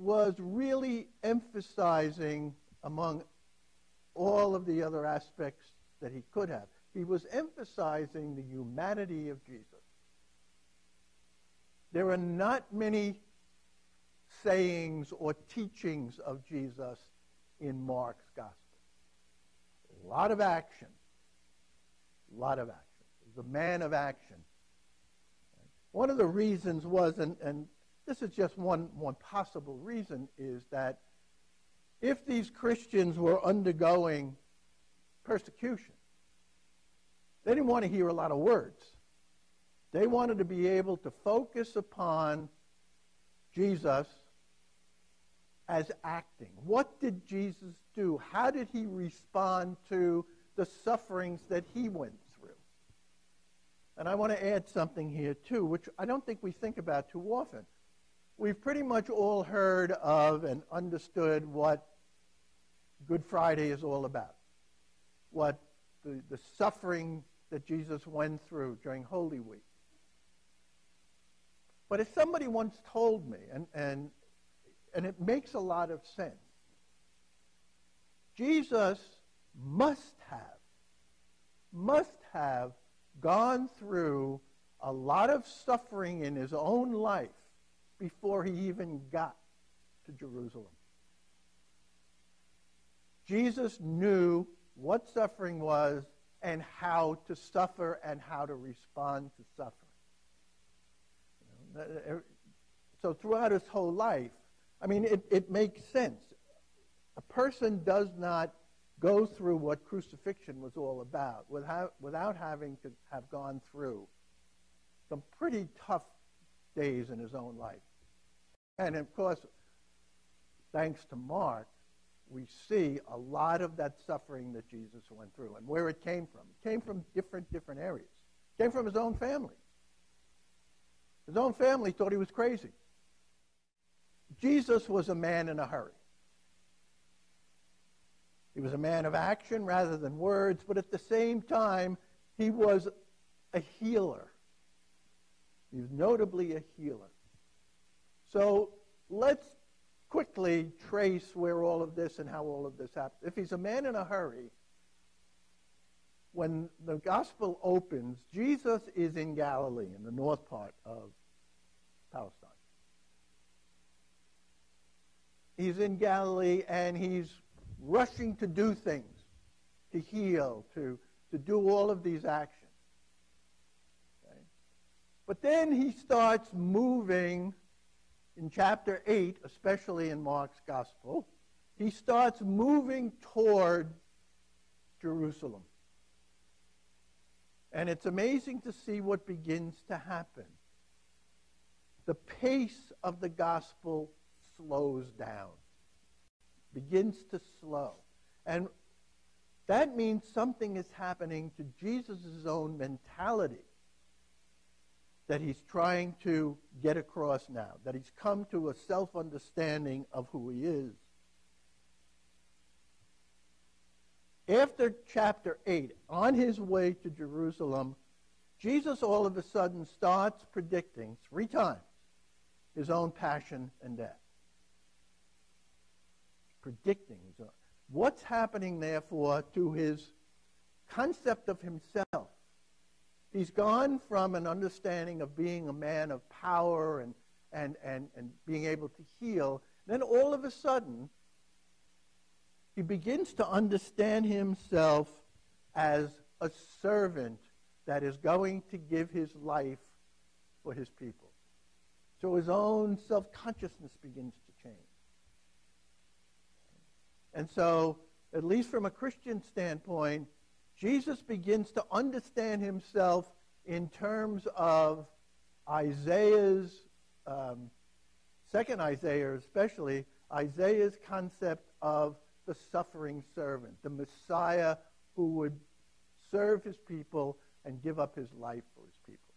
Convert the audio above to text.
was really emphasizing, among all of the other aspects that he could have, he was emphasizing the humanity of Jesus. There are not many sayings or teachings of Jesus in Mark's gospel. A lot of action. A lot of action. He's a man of action. One of the reasons was, and this is just one possible reason, is that if these Christians were undergoing persecution, they didn't want to hear a lot of words. They wanted to be able to focus upon Jesus as acting. What did Jesus do? How did he respond to the sufferings that he went through? And I want to add something here too, which I don't think we think about too often. We've pretty much all heard of and understood what Good Friday is all about, what the suffering that Jesus went through during Holy Week. But as somebody once told me, and it makes a lot of sense, Jesus must have gone through a lot of suffering in his own life before he even got to Jerusalem. Jesus knew what suffering was and how to suffer and how to respond to suffering. So throughout his whole life, I mean, it makes sense. A person does not go through what crucifixion was all about without having to have gone through some pretty tough days in his own life. And of course, thanks to Mark, we see a lot of that suffering that Jesus went through and where it came from. It came from different areas. It came from his own family. His own family thought he was crazy. Jesus was a man in a hurry. He was a man of action rather than words, but at the same time, he was a healer. He was notably a healer. So let's quickly trace where all of this and how all of this happened. If he's a man in a hurry, when the gospel opens, Jesus is in Galilee, in the north part of Palestine. He's in Galilee and he's rushing to do things, to heal, to do all of these actions. Okay? But then he starts moving in chapter 8, especially in Mark's gospel. He starts moving toward Jerusalem. And it's amazing to see what begins to happen. The pace of the gospel slows down, begins to slow. And that means something is happening to Jesus' own mentality that he's trying to get across now, that he's come to a self-understanding of who he is. After chapter 8, on his way to Jerusalem, Jesus all of a sudden starts predicting 3 times his own passion and death. Predicting his own. What's happening, therefore, to his concept of himself? He's gone from an understanding of being a man of power and being able to heal. Then all of a sudden, he begins to understand himself as a servant that is going to give his life for his people. So his own self-consciousness begins to change. And so, at least from a Christian standpoint, Jesus begins to understand himself in terms of Isaiah's, second Isaiah especially, Isaiah's concept of the suffering servant, the Messiah who would serve his people and give up his life for his people.